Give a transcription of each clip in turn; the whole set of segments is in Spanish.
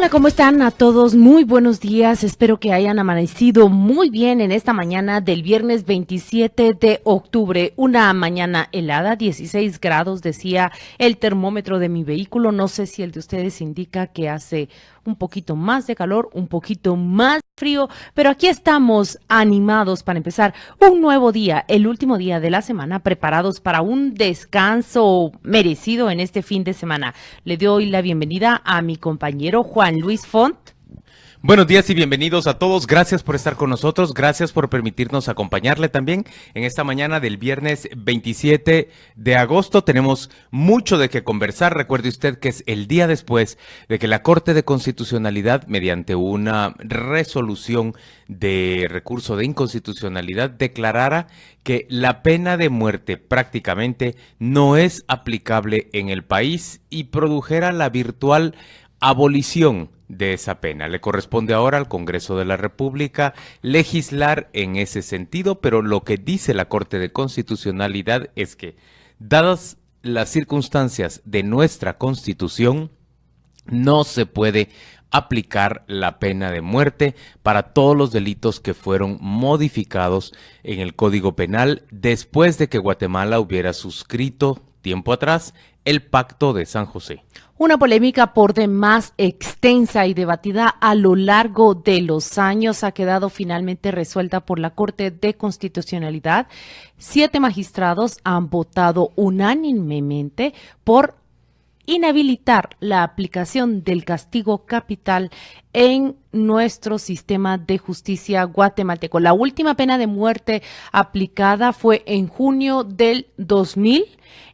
Hola, ¿cómo están a todos? Muy buenos días. Espero que hayan amanecido muy bien en esta mañana del viernes 27 de octubre. Una mañana helada, 16 grados, decía el termómetro de mi vehículo. No sé si el de ustedes indica que hace un poquito más de calor, un poquito más frío, pero aquí estamos animados para empezar un nuevo día, el último día de la semana, preparados para un descanso merecido en este fin de semana. Le doy la bienvenida a mi compañero Juan Luis Font. Buenos días y bienvenidos a todos. Gracias por estar con nosotros. Gracias por permitirnos acompañarle también en esta mañana del viernes 27 de agosto. Tenemos mucho de qué conversar. Recuerde usted que es el día después de que la Corte de Constitucionalidad, mediante una resolución de recurso de inconstitucionalidad, declarara que la pena de muerte prácticamente no es aplicable en el país y produjera la virtual abolición de esa pena. Le corresponde ahora al Congreso de la República legislar en ese sentido, pero lo que dice la Corte de Constitucionalidad es que, dadas las circunstancias de nuestra Constitución, no se puede aplicar la pena de muerte para todos los delitos que fueron modificados en el Código Penal después de que Guatemala hubiera suscrito tiempo atrás el Pacto de San José. Una polémica por demás extensa y debatida a lo largo de los años ha quedado finalmente resuelta por la Corte de Constitucionalidad. 7 magistrados han votado unánimemente por inhabilitar la aplicación del castigo capital en nuestro sistema de justicia guatemalteco. La última pena de muerte aplicada fue en junio del 2000.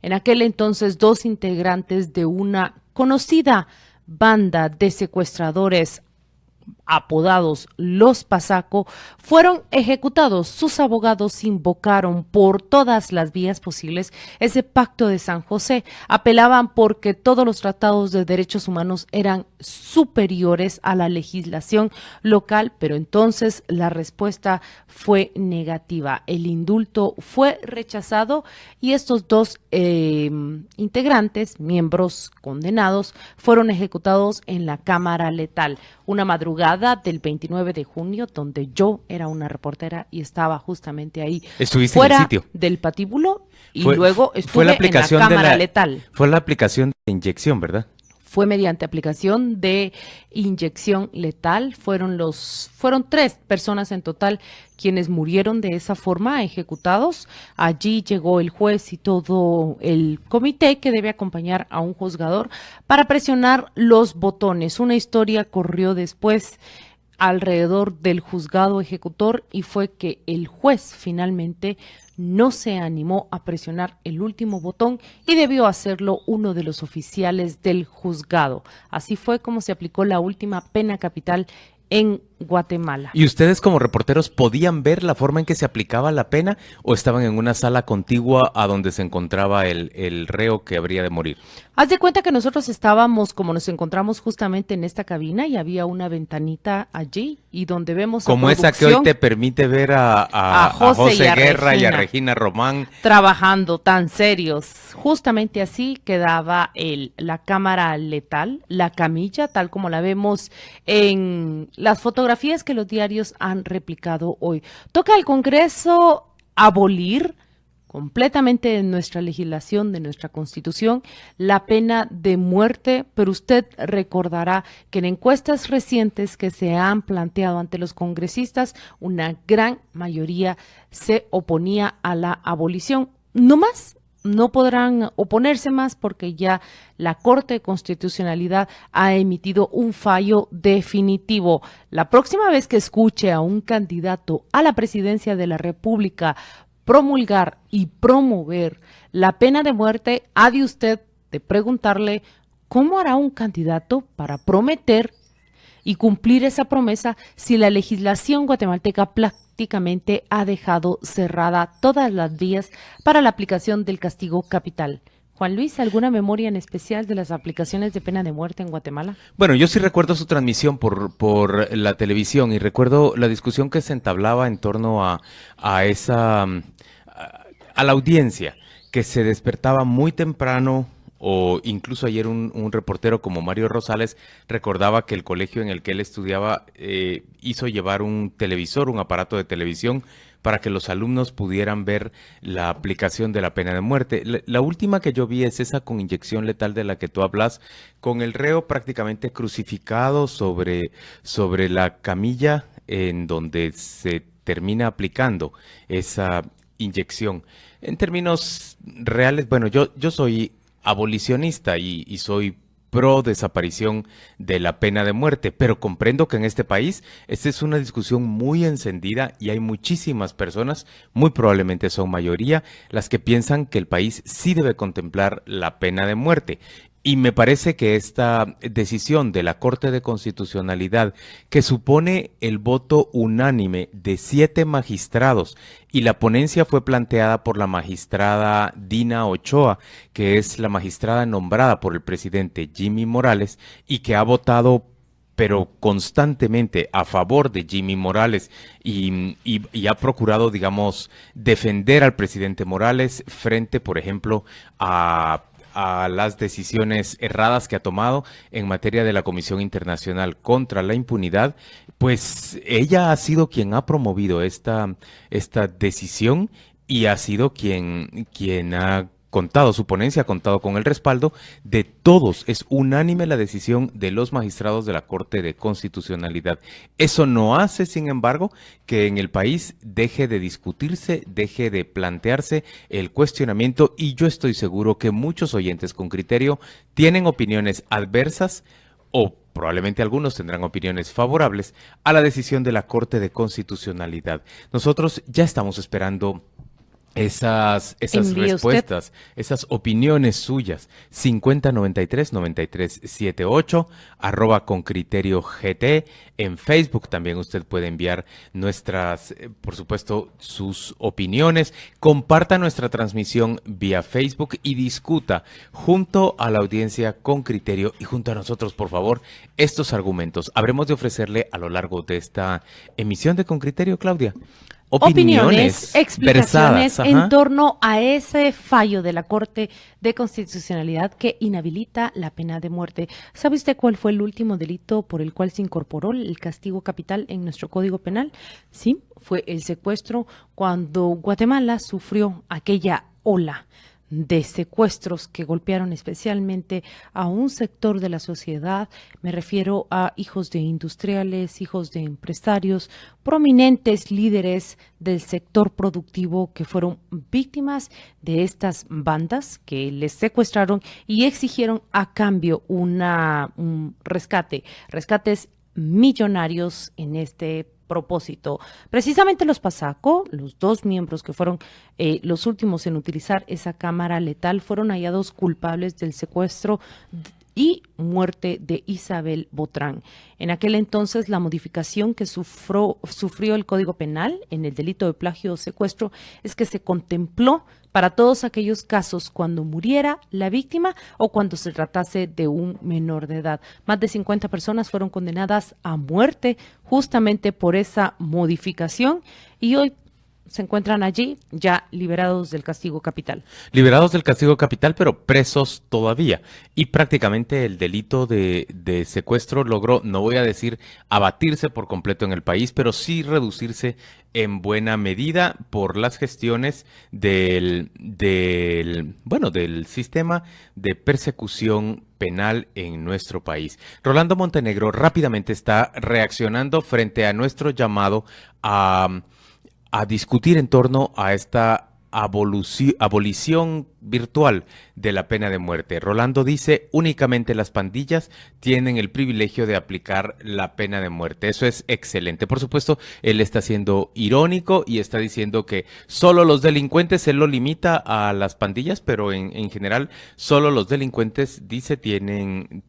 En aquel entonces, 2 integrantes de una conocida banda de secuestradores apodados Los Pasaco, fueron ejecutados. Sus abogados invocaron por todas las vías posibles ese pacto de San José. Apelaban porque todos los tratados de derechos humanos eran superiores a la legislación local, pero entonces la respuesta fue negativa. El indulto fue rechazado y estos 2 integrantes, miembros condenados, fueron ejecutados en la cámara letal. Una madrugada del 29 de junio, donde yo era una reportera y estaba justamente ahí. ¿Estuviste fuera en el sitio del patíbulo y luego estuve en la cámara letal. Fue la aplicación de inyección, ¿verdad? Fue mediante aplicación de inyección letal. Fueron 3 personas en total quienes murieron de esa forma, ejecutados. Allí llegó el juez y todo el comité que debe acompañar a un juzgador para presionar los botones. Una historia corrió después alrededor del juzgado ejecutor y fue que el juez finalmente no se animó a presionar el último botón y debió hacerlo uno de los oficiales del juzgado. Así fue como se aplicó la última pena capital en Guatemala. ¿Y ustedes como reporteros podían ver la forma en que se aplicaba la pena o estaban en una sala contigua a donde se encontraba el reo que habría de morir? Haz de cuenta que nosotros estábamos, como nos encontramos justamente en esta cabina, y había una ventanita allí y donde vemos como esa que hoy te permite ver a José Guerra y a Regina Román trabajando tan serios. Justamente así quedaba la cámara letal, la camilla, tal como la vemos en las fotografías que los diarios han replicado hoy. Toca al Congreso abolir completamente de nuestra legislación, de nuestra Constitución, la pena de muerte, pero usted recordará que en encuestas recientes que se han planteado ante los congresistas, una gran mayoría se oponía a la abolición. No más. No podrán oponerse más porque ya la Corte de Constitucionalidad ha emitido un fallo definitivo. La próxima vez que escuche a un candidato a la presidencia de la República promulgar y promover la pena de muerte, ha de usted de preguntarle cómo hará un candidato para prometer y cumplir esa promesa si la legislación guatemalteca prácticamente ha dejado cerrada todas las vías para la aplicación del castigo capital. Juan Luis, ¿alguna memoria en especial de las aplicaciones de pena de muerte en Guatemala? Bueno, yo sí recuerdo su transmisión por la televisión y recuerdo la discusión que se entablaba en torno a la audiencia, que se despertaba muy temprano o incluso ayer un reportero como Mario Rosales recordaba que el colegio en el que él estudiaba hizo llevar un televisor, un aparato de televisión, para que los alumnos pudieran ver la aplicación de la pena de muerte. La última que yo vi es esa con inyección letal de la que tú hablas, con el reo prácticamente crucificado sobre la camilla en donde se termina aplicando esa inyección. En términos reales, bueno, yo soy abolicionista y soy pro desaparición de la pena de muerte, pero comprendo que en este país esta es una discusión muy encendida y hay muchísimas personas, muy probablemente son mayoría, las que piensan que el país sí debe contemplar la pena de muerte. Y me parece que esta decisión de la Corte de Constitucionalidad, que supone el voto unánime de 7 magistrados, y la ponencia fue planteada por la magistrada Dina Ochoa, que es la magistrada nombrada por el presidente Jimmy Morales y que ha votado pero constantemente a favor de Jimmy Morales y ha procurado, digamos, defender al presidente Morales frente, por ejemplo, a las decisiones erradas que ha tomado en materia de la Comisión Internacional contra la Impunidad, pues ella ha sido quien ha promovido esta decisión y ha sido quien ha contado, su ponencia ha contado con el respaldo de todos. Es unánime la decisión de los magistrados de la Corte de Constitucionalidad. Eso no hace, sin embargo, que en el país deje de discutirse, deje de plantearse el cuestionamiento, y yo estoy seguro que muchos oyentes con criterio tienen opiniones adversas o probablemente algunos tendrán opiniones favorables a la decisión de la Corte de Constitucionalidad. Nosotros ya estamos esperando esas Envíe respuestas, esas opiniones suyas. 5093-9378, @ con criterio GT. En Facebook también usted puede enviar nuestras, por supuesto, sus opiniones. Comparta nuestra transmisión vía Facebook y discuta junto a la audiencia con criterio y junto a nosotros, por favor, estos argumentos. Habremos de ofrecerle a lo largo de esta emisión de Con Criterio, Claudia. Opiniones, explicaciones versadas, en torno a ese fallo de la Corte de Constitucionalidad que inhabilita la pena de muerte. ¿Sabe usted cuál fue el último delito por el cual se incorporó el castigo capital en nuestro Código Penal? Sí, fue el secuestro, cuando Guatemala sufrió aquella ola de secuestros que golpearon especialmente a un sector de la sociedad. Me refiero a hijos de industriales, hijos de empresarios, prominentes líderes del sector productivo que fueron víctimas de estas bandas que les secuestraron y exigieron a cambio un rescates millonarios en este propósito. Precisamente los PASACO, los 2 miembros que fueron los últimos en utilizar esa cámara letal, fueron hallados culpables del secuestro y muerte de Isabel Botrán. En aquel entonces, la modificación que sufrió el Código Penal en el delito de plagio o secuestro es que se contempló para todos aquellos casos cuando muriera la víctima o cuando se tratase de un menor de edad. Más de 50 personas fueron condenadas a muerte justamente por esa modificación y hoy se encuentran allí ya liberados del castigo capital. Liberados del castigo capital, pero presos todavía. Y prácticamente el delito de secuestro logró, no voy a decir abatirse por completo en el país, pero sí reducirse en buena medida por las gestiones del sistema de persecución penal en nuestro país. Rolando Montenegro rápidamente está reaccionando frente a nuestro llamado a discutir en torno a esta abolición virtual de la pena de muerte. Rolando dice, únicamente las pandillas tienen el privilegio de aplicar la pena de muerte. Eso es excelente. Por supuesto, él está siendo irónico y está diciendo que solo los delincuentes, él lo limita a las pandillas, pero en general solo los delincuentes, dice, tienen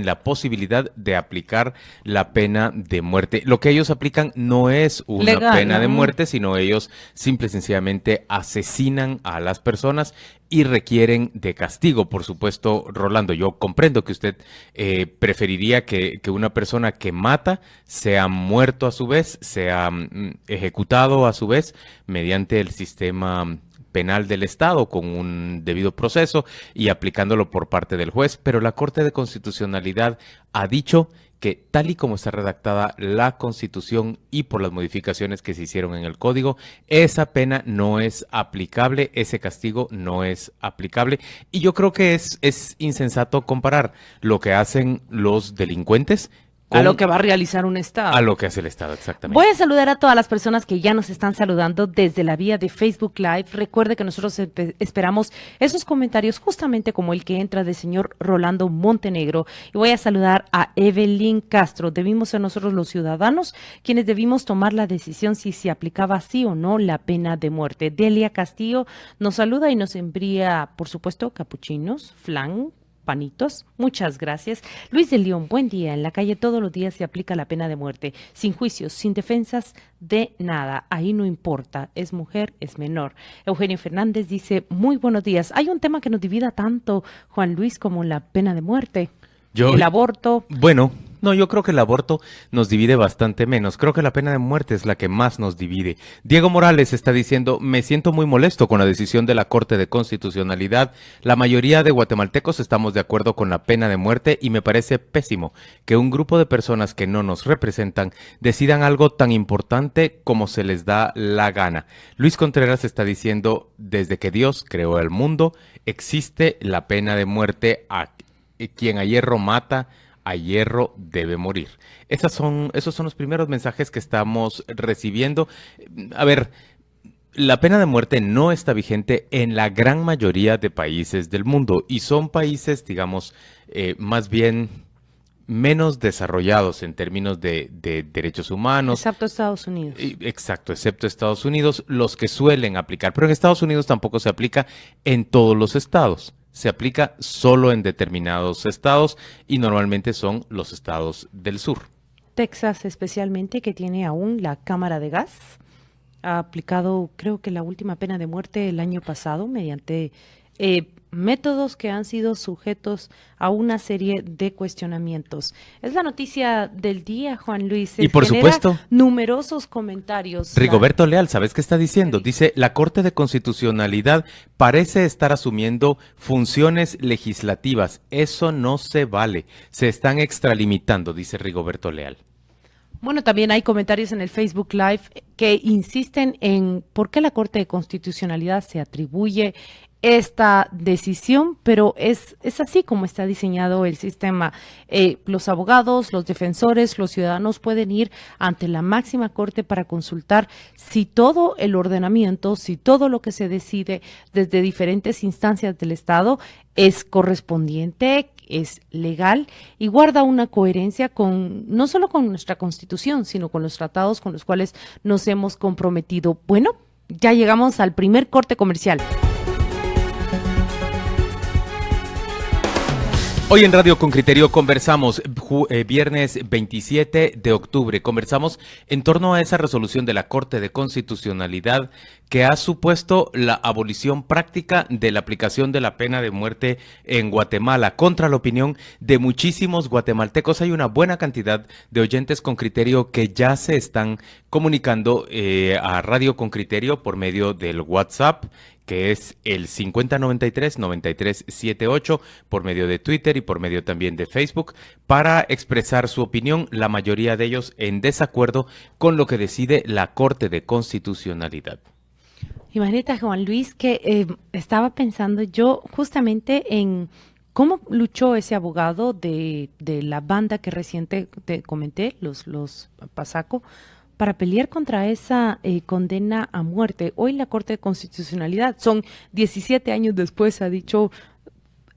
la posibilidad de aplicar la pena de muerte. Lo que ellos aplican no es una legal, pena de ¿no? muerte, sino ellos simple y sencillamente asesinan a las personas y requieren de castigo. Por supuesto, Rolando, yo comprendo que usted preferiría que una persona que mata sea muerto a su vez, sea ejecutado a su vez mediante el sistema penal del Estado con un debido proceso y aplicándolo por parte del juez, pero la Corte de Constitucionalidad ha dicho que tal y como está redactada la Constitución y por las modificaciones que se hicieron en el Código, esa pena no es aplicable, ese castigo no es aplicable. Y yo creo que es insensato comparar lo que hacen los delincuentes A lo con que va a realizar un a Estado. lo que hace el Estado, exactamente. Voy a saludar a todas las personas que ya nos están saludando desde la vía de Facebook Live. Recuerde que nosotros esperamos esos comentarios justamente como el que entra del señor Rolando Montenegro. Y voy a saludar a Evelyn Castro. Debimos ser nosotros los ciudadanos quienes debimos tomar la decisión si se aplicaba sí o no la pena de muerte. Delia Castillo nos saluda y nos envía, por supuesto, capuchinos, flan, panitos, muchas gracias. Luis de León, buen día. En la calle todos los días se aplica la pena de muerte, sin juicios, sin defensas de nada. Ahí no importa, es mujer, es menor. Eugenio Fernández dice, muy buenos días. Hay un tema que nos divida tanto, Juan Luis, como la pena de muerte. El aborto. Bueno, no, yo creo que el aborto nos divide bastante menos. Creo que la pena de muerte es la que más nos divide. Diego Morales está diciendo, me siento muy molesto con la decisión de la Corte de Constitucionalidad. La mayoría de guatemaltecos estamos de acuerdo con la pena de muerte y me parece pésimo que un grupo de personas que no nos representan decidan algo tan importante como se les da la gana. Luis Contreras está diciendo, desde que Dios creó el mundo, existe la pena de muerte. Quien a hierro mata, a hierro debe morir. Esos son los primeros mensajes que estamos recibiendo. A ver, la pena de muerte no está vigente en la gran mayoría de países del mundo y son países, digamos, más bien menos desarrollados en términos de derechos humanos. Excepto Estados Unidos. Exacto, excepto Estados Unidos, los que suelen aplicar. Pero en Estados Unidos tampoco se aplica en todos los estados. Se aplica solo en determinados estados y normalmente son los estados del sur. Texas especialmente, que tiene aún la cámara de gas, ha aplicado creo que la última pena de muerte el año pasado mediante métodos que han sido sujetos a una serie de cuestionamientos. Es la noticia del día, Juan Luis. Y por supuesto, numerosos comentarios. Rigoberto Leal, ¿sabes qué está diciendo? Dice, la Corte de Constitucionalidad parece estar asumiendo funciones legislativas. Eso no se vale. Se están extralimitando, dice Rigoberto Leal. Bueno, también hay comentarios en el Facebook Live que insisten en por qué la Corte de Constitucionalidad se atribuye esta decisión, pero es así como está diseñado el sistema. Los abogados, los defensores, los ciudadanos pueden ir ante la máxima corte para consultar si todo el ordenamiento, si todo lo que se decide desde diferentes instancias del Estado es correspondiente, es legal y guarda una coherencia con no solo con nuestra Constitución, sino con los tratados con los cuales nos hemos comprometido. Bueno, ya llegamos al primer corte comercial. Hoy en Radio con Criterio conversamos, viernes 27 de octubre, conversamos en torno a esa resolución de la Corte de Constitucionalidad que ha supuesto la abolición práctica de la aplicación de la pena de muerte en Guatemala, contra la opinión de muchísimos guatemaltecos. Hay una buena cantidad de oyentes con criterio que ya se están comunicando a Radio con Criterio por medio del WhatsApp, que es el 5093-9378, por medio de Twitter y por medio también de Facebook, para expresar su opinión, la mayoría de ellos en desacuerdo con lo que decide la Corte de Constitucionalidad. Imagínate, Juan Luis, que estaba pensando yo justamente en cómo luchó ese abogado de la banda que reciente te comenté, los Pasaco, para pelear contra esa condena a muerte. Hoy la Corte de Constitucionalidad, son 17 años después, ha dicho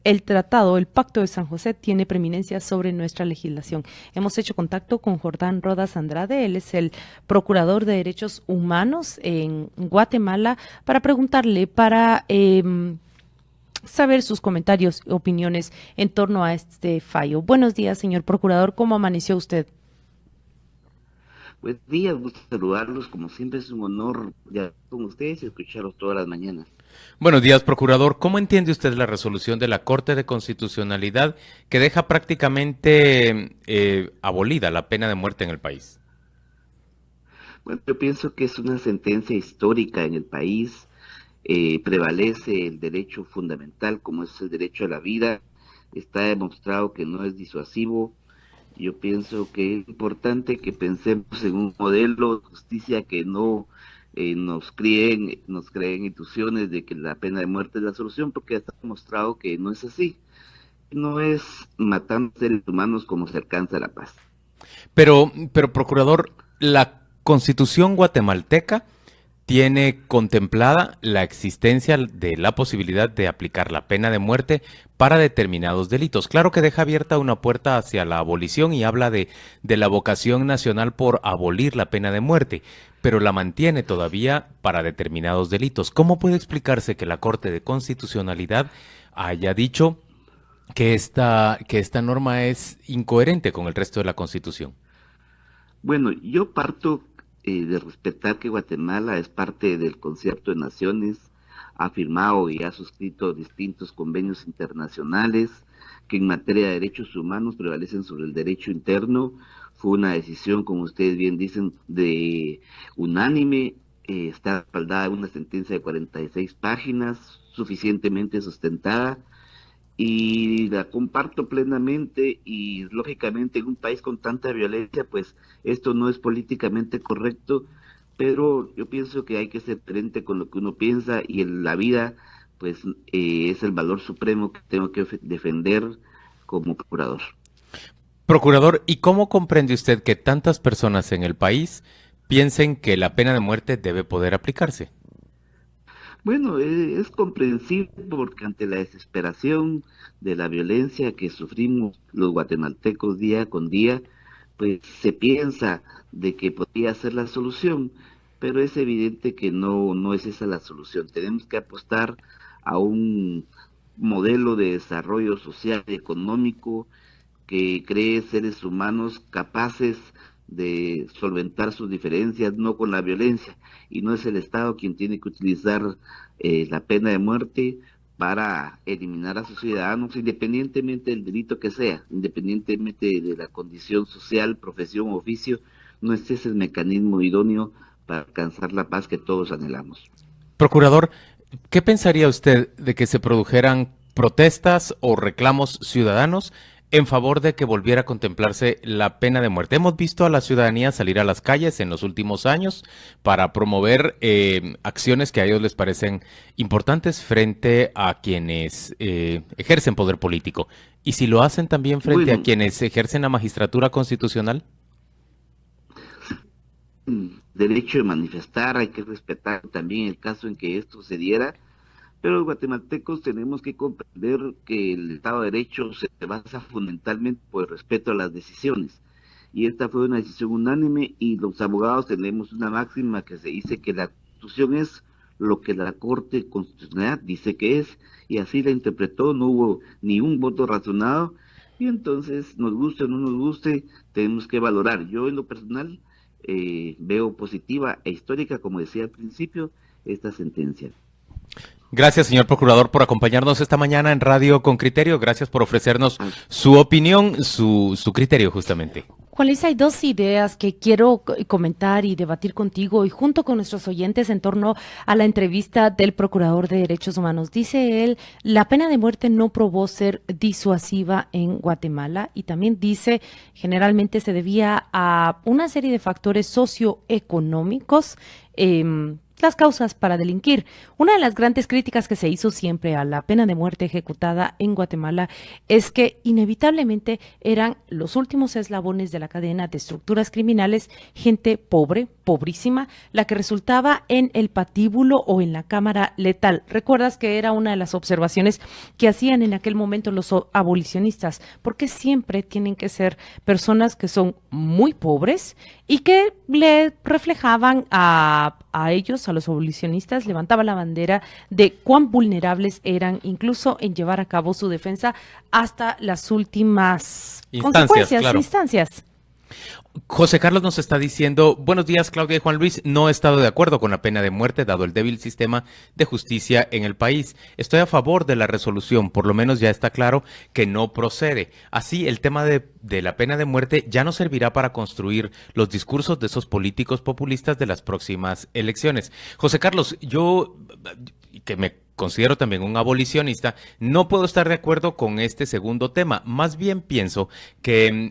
el tratado, el Pacto de San José tiene preeminencia sobre nuestra legislación. Hemos hecho contacto con Jordán Rodas Andrade, él es el Procurador de Derechos Humanos en Guatemala, para preguntarle, para saber sus comentarios y opiniones en torno a este fallo. Buenos días, señor Procurador, ¿cómo amaneció usted? Buenos días, gusto saludarlos. Como siempre es un honor ya con ustedes y escucharlos todas las mañanas. Buenos días, Procurador. ¿Cómo entiende usted la resolución de la Corte de Constitucionalidad que deja prácticamente abolida la pena de muerte en el país? Bueno, yo pienso que es una sentencia histórica en el país. prevalece el derecho fundamental como es el derecho a la vida. Está demostrado que no es disuasivo. Yo pienso que es importante que pensemos en un modelo de justicia que no nos creen intuiciones de que la pena de muerte es la solución, porque está demostrado que no es así. No es matando seres humanos como se alcanza la paz. Pero, procurador, la Constitución guatemalteca tiene contemplada la existencia de la posibilidad de aplicar la pena de muerte para determinados delitos. Claro que deja abierta una puerta hacia la abolición y habla de la vocación nacional por abolir la pena de muerte, pero la mantiene todavía para determinados delitos. ¿Cómo puede explicarse que la Corte de Constitucionalidad haya dicho que esta norma es incoherente con el resto de la Constitución? Bueno, yo parto de respetar que Guatemala es parte del Concierto de Naciones, ha firmado y ha suscrito distintos convenios internacionales que en materia de derechos humanos prevalecen sobre el derecho interno. Fue una decisión, como ustedes bien dicen, de unánime, está respaldada en una sentencia de 46 páginas, suficientemente sustentada, y la comparto plenamente. Y lógicamente en un país con tanta violencia pues esto no es políticamente correcto, pero yo pienso que hay que ser coherente con lo que uno piensa, y en la vida pues es el valor supremo que tengo que defender como procurador. Procurador, ¿y cómo comprende usted que tantas personas en el país piensen que la pena de muerte debe poder aplicarse? Bueno, es comprensible porque ante la desesperación de la violencia que sufrimos los guatemaltecos día con día, pues se piensa de que podría ser la solución, pero es evidente que no es esa la solución. Tenemos que apostar a un modelo de desarrollo social y económico que cree seres humanos capaces de solventar sus diferencias, no con la violencia, y no es el Estado quien tiene que utilizar la pena de muerte para eliminar a sus ciudadanos, independientemente del delito que sea, independientemente de la condición social, profesión o oficio. No es ese el mecanismo idóneo para alcanzar la paz que todos anhelamos. Procurador, ¿qué pensaría usted de que se produjeran protestas o reclamos ciudadanos en favor de que volviera a contemplarse la pena de muerte? Hemos visto a la ciudadanía salir a las calles en los últimos años para promover acciones que a ellos les parecen importantes frente a quienes ejercen poder político. ¿Y si lo hacen también frente a quienes ejercen la magistratura constitucional? Derecho de manifestar, hay que respetar también el caso en que esto se diera, pero los guatemaltecos tenemos que comprender que el Estado de Derecho se basa fundamentalmente por el respeto a las decisiones, y esta fue una decisión unánime, y los abogados tenemos una máxima que se dice que la Constitución es lo que la Corte Constitucional dice que es, y así la interpretó, no hubo ni un voto razonado, y entonces, nos guste o no nos guste, tenemos que valorar. Yo en lo personal veo positiva e histórica, como decía al principio, esta sentencia. Gracias, señor procurador, por acompañarnos esta mañana en Radio con Criterio. Gracias por ofrecernos su opinión, su criterio, justamente. Juan Luis, hay dos ideas que quiero comentar y debatir contigo y junto con nuestros oyentes en torno a la entrevista del Procurador de Derechos Humanos. Dice él, la pena de muerte no probó ser disuasiva en Guatemala, y también dice, generalmente se debía a una serie de factores socioeconómicos, las causas para delinquir. Una de las grandes críticas que se hizo siempre a la pena de muerte ejecutada en Guatemala es que inevitablemente eran los últimos eslabones de la cadena de estructuras criminales, gente pobre, pobrísima, la que resultaba en el patíbulo o en la cámara letal. ¿Recuerdas que era una de las observaciones que hacían en aquel momento los abolicionistas? Porque siempre tienen que ser personas que son muy pobres y que le reflejaban a ellos, a los abolicionistas, levantaba la bandera de cuán vulnerables eran, incluso en llevar a cabo su defensa hasta las últimas consecuencias, claro. instancias. José Carlos nos está diciendo, buenos días Claudia y Juan Luis, no he estado de acuerdo con la pena de muerte dado el débil sistema de justicia en el país. Estoy a favor de la resolución, por lo menos ya está claro que no procede. Así, el tema de la pena de muerte ya no servirá para construir los discursos de esos políticos populistas de las próximas elecciones. José Carlos, yo que me considero también un abolicionista, no puedo estar de acuerdo con este segundo tema. Más bien pienso que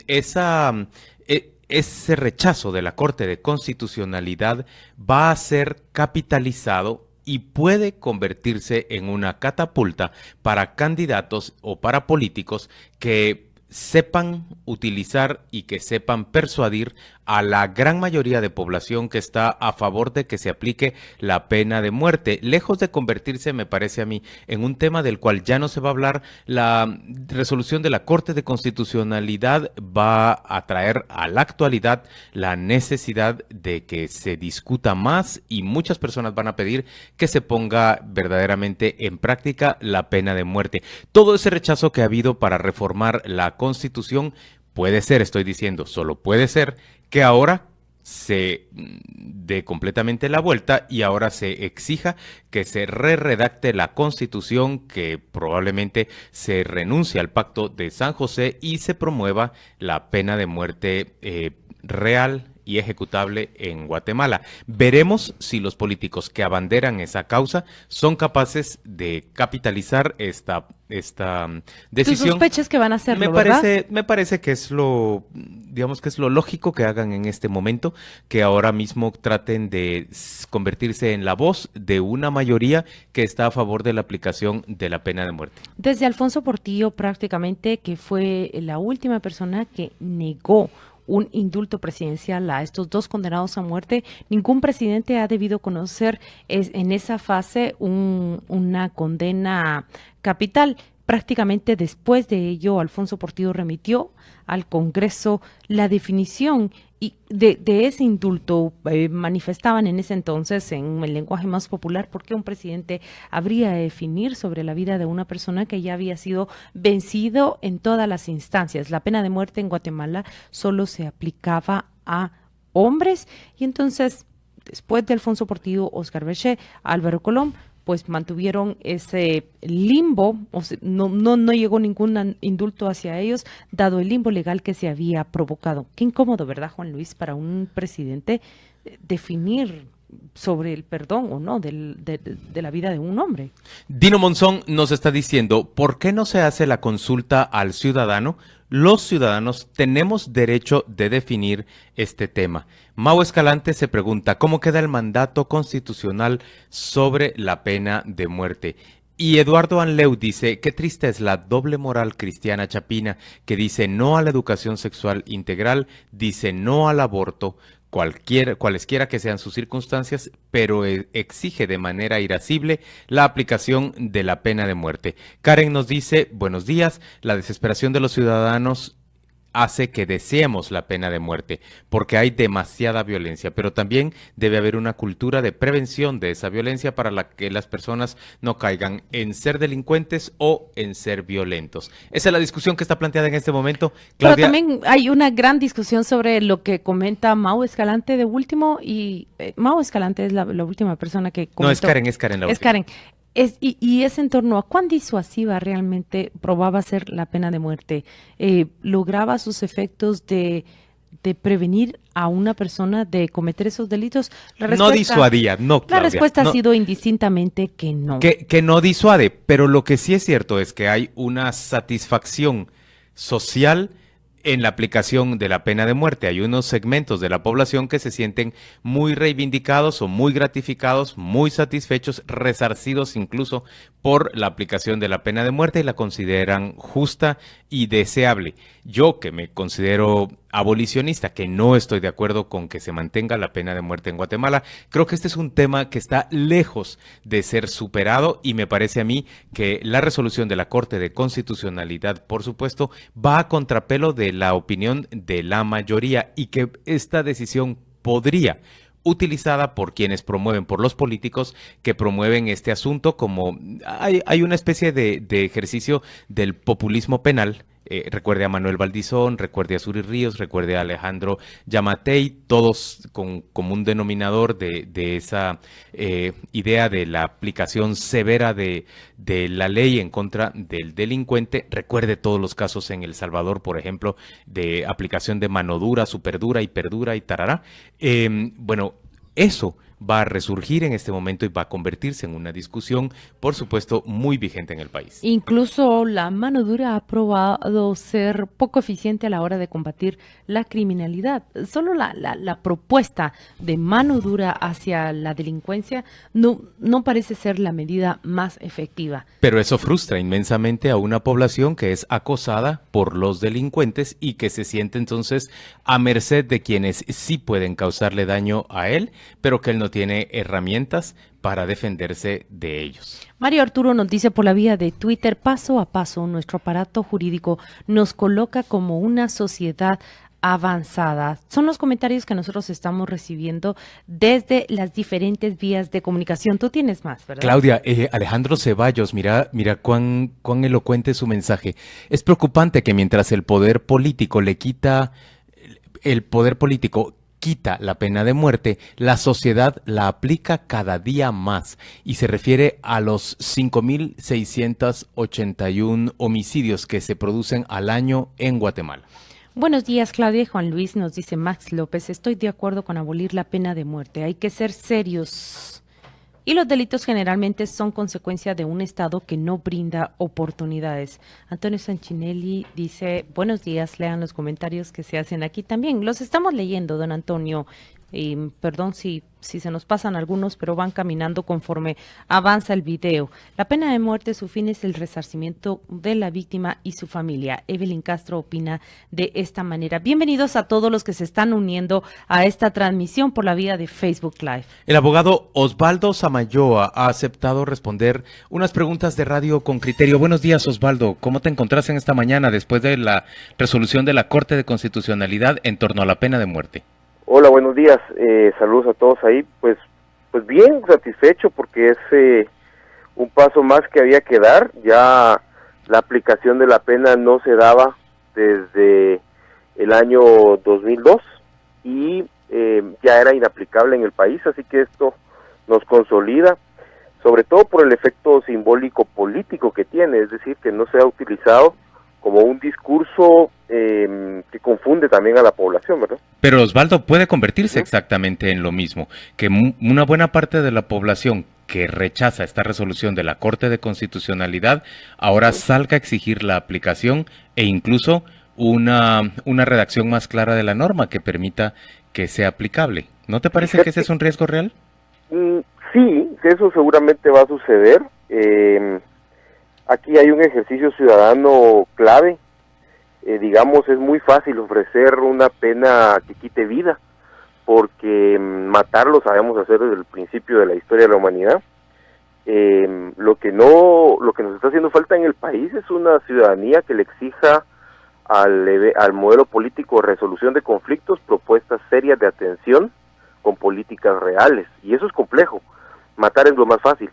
ese rechazo de la Corte de Constitucionalidad va a ser capitalizado y puede convertirse en una catapulta para candidatos o para políticos que sepan utilizar y que sepan persuadir a la gran mayoría de población que está a favor de que se aplique la pena de muerte. Lejos de convertirse, me parece a mí, en un tema del cual ya no se va a hablar, la resolución de la Corte de Constitucionalidad va a traer a la actualidad la necesidad de que se discuta más y muchas personas van a pedir que se ponga verdaderamente en práctica la pena de muerte. Todo ese rechazo que ha habido para reformar la Constitución puede ser, estoy diciendo, solo puede ser que ahora se dé completamente la vuelta y ahora se exija que se redacte la Constitución, que probablemente se renuncie al Pacto de San José y se promueva la pena de muerte real y ejecutable en Guatemala. Veremos si los políticos que abanderan esa causa son capaces de capitalizar esta decisión. ¿Tú sospechas que van a hacerlo, Me parece que es digamos que es lo lógico que hagan en este momento, que ahora mismo traten de convertirse en la voz de una mayoría que está a favor de la aplicación de la pena de muerte. Desde Alfonso Portillo prácticamente, que fue la última persona que negó un indulto presidencial a estos dos condenados a muerte, ningún presidente ha debido conocer en esa fase una condena capital. Prácticamente después de ello, Alfonso Portillo remitió al Congreso la definición y de ese indulto. Manifestaban en ese entonces, en el lenguaje más popular, por qué un presidente habría de definir sobre la vida de una persona que ya había sido vencido en todas las instancias. La pena de muerte en Guatemala solo se aplicaba a hombres y entonces, después de Alfonso Portillo, Oscar Berché, Álvaro Colom, pues mantuvieron ese limbo, o sea, no llegó ningún indulto hacia ellos, dado el limbo legal que se había provocado. Qué incómodo, ¿verdad, Juan Luis, para un presidente definir sobre el perdón o no de la vida de un hombre? Dino Monzón nos está diciendo, ¿por qué no se hace la consulta al ciudadano? Los ciudadanos tenemos derecho de definir este tema. Mau Escalante se pregunta, ¿cómo queda el mandato constitucional sobre la pena de muerte? Y Eduardo Anleu dice, qué triste es la doble moral cristiana chapina que dice no a la educación sexual integral, dice no al aborto, cualesquiera que sean sus circunstancias, pero exige de manera irascible la aplicación de la pena de muerte. Karen nos dice, buenos días, la desesperación de los ciudadanos hace que deseemos la pena de muerte, porque hay demasiada violencia, pero también debe haber una cultura de prevención de esa violencia para que las personas no caigan en ser delincuentes o en ser violentos. Esa es la discusión que está planteada en este momento. Claudia. Pero también hay una gran discusión sobre lo que comenta Mau Escalante de último, y Mau Escalante es la última persona que comentó. No, es Karen la última. Es Karen. Y es en torno a cuán disuasiva realmente probaba ser la pena de muerte. ¿Lograba sus efectos de prevenir a una persona de cometer esos delitos? No disuadía, no, Claudia. La respuesta ha sido indistintamente que no. Que no disuade, pero lo que sí es cierto es que hay una satisfacción social en la aplicación de la pena de muerte. Hay unos segmentos de la población que se sienten muy reivindicados o muy gratificados, muy satisfechos, resarcidos incluso por la aplicación de la pena de muerte y la consideran justa y deseable. Yo, que me considero abolicionista, que no estoy de acuerdo con que se mantenga la pena de muerte en Guatemala, creo que este es un tema que está lejos de ser superado y me parece a mí que la resolución de la Corte de Constitucionalidad, por supuesto, va a contrapelo de la opinión de la mayoría y que esta decisión podría utilizada por quienes promueven, por los políticos que promueven este asunto, como hay una especie de ejercicio del populismo penal recuerde a Manuel Valdizón, recuerde a Suri Ríos, recuerde a Alejandro Yamatei, todos con común denominador de esa idea de la aplicación severa de la ley en contra del delincuente. Recuerde todos los casos en El Salvador, por ejemplo, de aplicación de mano dura, superdura, hiperdura y tarará. Bueno, eso va a resurgir en este momento y va a convertirse en una discusión, por supuesto, muy vigente en el país. Incluso la mano dura ha probado ser poco eficiente a la hora de combatir la criminalidad. Solo la propuesta de mano dura hacia la delincuencia no parece ser la medida más efectiva. Pero eso frustra inmensamente a una población que es acosada por los delincuentes y que se siente entonces a merced de quienes sí pueden causarle daño a él, pero que él no tiene herramientas para defenderse de ellos. Mario Arturo nos dice por la vía de Twitter: paso a paso, nuestro aparato jurídico nos coloca como una sociedad avanzada. Son los comentarios que nosotros estamos recibiendo desde las diferentes vías de comunicación. Tú tienes más, ¿verdad? Claudia, Alejandro Ceballos, mira cuán elocuente es su mensaje. Es preocupante que mientras el poder político quita la pena de muerte, la sociedad la aplica cada día más y se refiere a los 5.681 homicidios que se producen al año en Guatemala. Buenos días, Claudia. Juan Luis nos dice Max López: estoy de acuerdo con abolir la pena de muerte. Hay que ser serios. Y los delitos generalmente son consecuencia de un Estado que no brinda oportunidades. Antonio Sanchinelli dice: buenos días, lean los comentarios que se hacen aquí también. Los estamos leyendo, don Antonio. Perdón si se nos pasan algunos, pero van caminando conforme avanza el video. La pena de muerte, su fin es el resarcimiento de la víctima y su familia. Evelyn Castro opina de esta manera. Bienvenidos a todos los que se están uniendo a esta transmisión por la vía de Facebook Live. El abogado Osvaldo Samayoa ha aceptado responder unas preguntas de Radio con Criterio. Buenos días, Osvaldo. ¿Cómo te encontrás en esta mañana después de la resolución de la Corte de Constitucionalidad en torno a la pena de muerte? Hola, buenos días, saludos a todos ahí. Pues bien, satisfecho porque es un paso más que había que dar. Ya la aplicación de la pena no se daba desde el año 2002 y ya era inaplicable en el país, así que esto nos consolida, sobre todo por el efecto simbólico político que tiene, es decir, que no se ha utilizado como un discurso que confunde también a la población, ¿verdad? Pero Osvaldo, puede convertirse exactamente en lo mismo, que una buena parte de la población que rechaza esta resolución de la Corte de Constitucionalidad ahora salga a exigir la aplicación e incluso una redacción más clara de la norma que permita que sea aplicable. ¿No te parece que ese es un riesgo real? Sí, eso seguramente va a suceder. Aquí hay un ejercicio ciudadano clave. Digamos, es muy fácil ofrecer una pena que quite vida, porque matar lo sabemos hacer desde el principio de la historia de la humanidad. Lo que nos está haciendo falta en el país es una ciudadanía que le exija al modelo político de resolución de conflictos propuestas serias de atención con políticas reales, y eso es complejo. Matar es lo más fácil.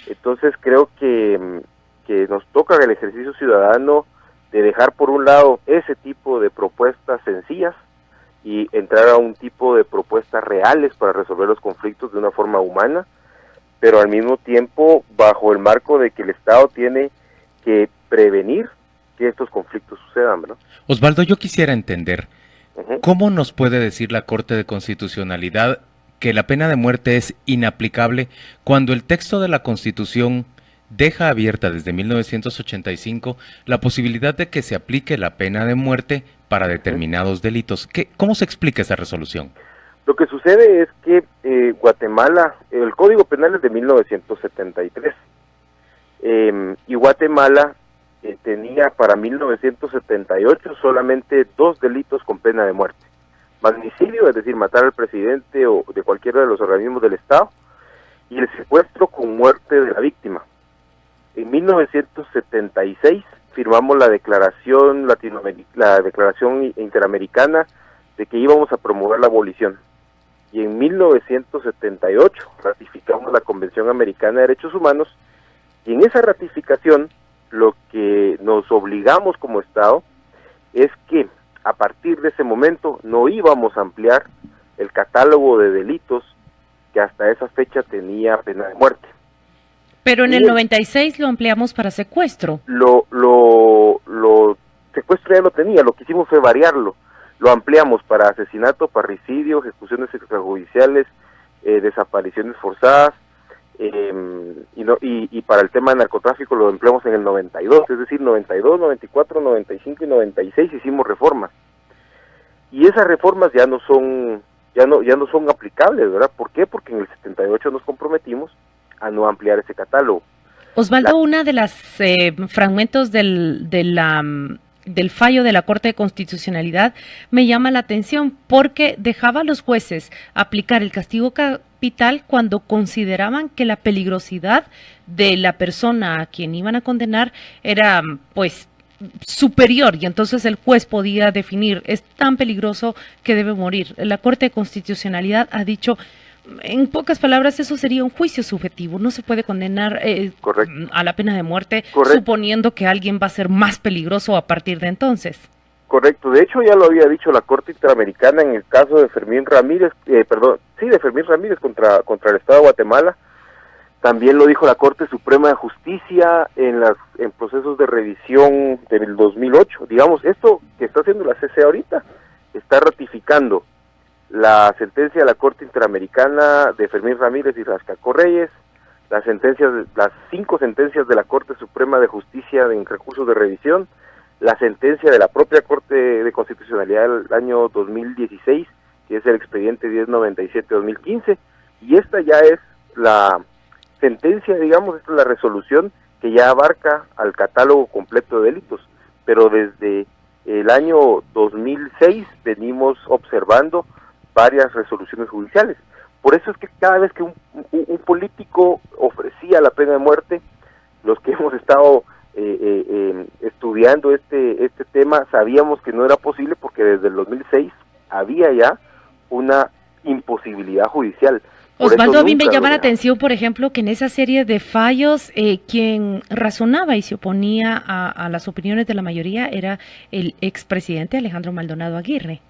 Entonces creo que nos toca el ejercicio ciudadano de dejar por un lado ese tipo de propuestas sencillas y entrar a un tipo de propuestas reales para resolver los conflictos de una forma humana, pero al mismo tiempo bajo el marco de que el Estado tiene que prevenir que estos conflictos sucedan, ¿verdad? Osvaldo, yo quisiera entender, ¿cómo nos puede decir la Corte de Constitucionalidad que la pena de muerte es inaplicable cuando el texto de la Constitución deja abierta desde 1985 la posibilidad de que se aplique la pena de muerte para determinados delitos? ¿Cómo se explica esa resolución? Lo que sucede es que Guatemala, el Código Penal es de 1973, y Guatemala tenía para 1978 solamente 2 delitos con pena de muerte: magnicidio, es decir, matar al presidente o de cualquiera de los organismos del Estado, y el secuestro con muerte de la víctima. En 1976 firmamos la declaración interamericana de que íbamos a promover la abolición. Y en 1978 ratificamos la Convención Americana de Derechos Humanos, y en esa ratificación lo que nos obligamos como Estado es que a partir de ese momento no íbamos a ampliar el catálogo de delitos que hasta esa fecha tenía pena de muerte. Pero en el 96 lo ampliamos para secuestro. Secuestro ya lo tenía, lo que hicimos fue variarlo. Lo ampliamos para asesinato, parricidio, ejecuciones extrajudiciales, desapariciones forzadas, y para el tema de narcotráfico lo empleamos en el 92, es decir, 92, 94, 95 y 96 hicimos reformas. Y esas reformas ya no son aplicables, ¿verdad? ¿Por qué? Porque en el 78 nos comprometimos a no ampliar ese catálogo. Osvaldo, una de las fragmentos del fallo de la Corte de Constitucionalidad me llama la atención porque dejaba a los jueces aplicar el castigo capital cuando consideraban que la peligrosidad de la persona a quien iban a condenar era, pues, superior, y entonces el juez podía definir, es tan peligroso que debe morir. La Corte de Constitucionalidad ha dicho, en pocas palabras, eso sería un juicio subjetivo, no se puede condenar a la pena de muerte, suponiendo que alguien va a ser más peligroso a partir de entonces. Correcto, de hecho ya lo había dicho la Corte Interamericana en el caso de Fermín Ramírez, de Fermín Ramírez contra el Estado de Guatemala. También lo dijo la Corte Suprema de Justicia en procesos de revisión del 2008. Digamos, esto que está haciendo la CC ahorita está ratificando la sentencia de la Corte Interamericana de Fermín Ramírez y Rascaco Reyes, las 5 sentencias de la Corte Suprema de Justicia en recursos de revisión, la sentencia de la propia Corte de Constitucionalidad del año 2016, que es el expediente 1097-2015, y esta ya es la sentencia, digamos, esta es la resolución que ya abarca al catálogo completo de delitos, pero desde el año 2006 venimos observando varias resoluciones judiciales. Por eso es que cada vez que un político ofrecía la pena de muerte, los que hemos estado estudiando este tema, sabíamos que no era posible porque desde el 2006 había ya una imposibilidad judicial. Osvaldo, a mí me llama la atención, por ejemplo, que en esa serie de fallos, quien razonaba y se oponía a las opiniones de la mayoría era el expresidente Alejandro Maldonado Aguirre.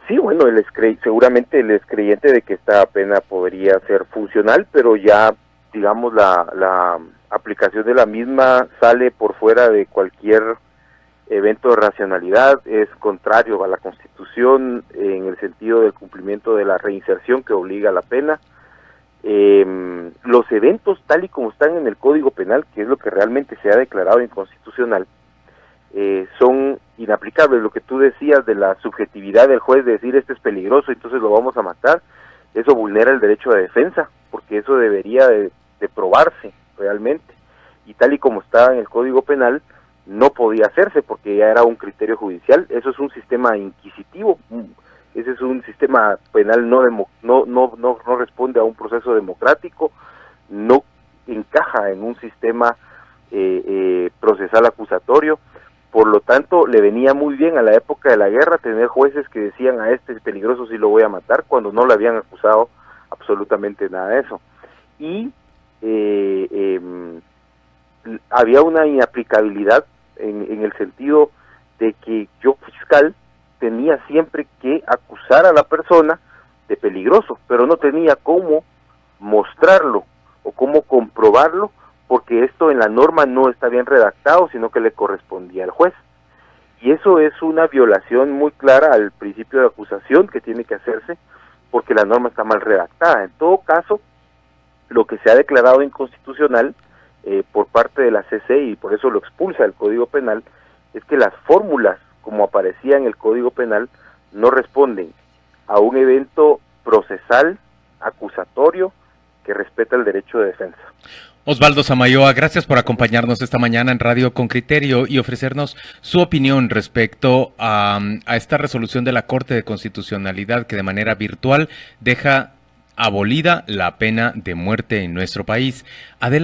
Sí, bueno, seguramente él es creyente de que esta pena podría ser funcional, pero ya, digamos, la aplicación de la misma sale por fuera de cualquier evento de racionalidad, es contrario a la Constitución en el sentido del cumplimiento de la reinserción que obliga a la pena. Los eventos tal y como están en el Código Penal, que es lo que realmente se ha declarado inconstitucional, son inaplicables. Lo que tú decías de la subjetividad del juez de decir este es peligroso, entonces lo vamos a matar, eso vulnera el derecho de defensa, porque eso debería de probarse realmente, y tal y como está en el Código Penal no podía hacerse porque ya era un criterio judicial. Eso es un sistema inquisitivo, ese es un sistema penal no responde a un proceso democrático, no encaja en un sistema procesal acusatorio. Por lo tanto, le venía muy bien a la época de la guerra tener jueces que decían a este es peligroso, sí lo voy a matar, cuando no le habían acusado absolutamente nada de eso. Y había una inaplicabilidad en el sentido de que yo, fiscal, tenía siempre que acusar a la persona de peligroso, pero no tenía cómo mostrarlo o cómo comprobarlo, porque esto en la norma no está bien redactado, sino que le correspondía al juez. Y eso es una violación muy clara al principio de acusación que tiene que hacerse, porque la norma está mal redactada. En todo caso, lo que se ha declarado inconstitucional por parte de la CC, y por eso lo expulsa del Código Penal, es que las fórmulas, como aparecía en el Código Penal, no responden a un evento procesal, acusatorio, que respeta el derecho de defensa. Osvaldo Samayoa, gracias por acompañarnos esta mañana en Radio Con Criterio y ofrecernos su opinión respecto a esta resolución de la Corte de Constitucionalidad que de manera virtual deja abolida la pena de muerte en nuestro país. Adelante.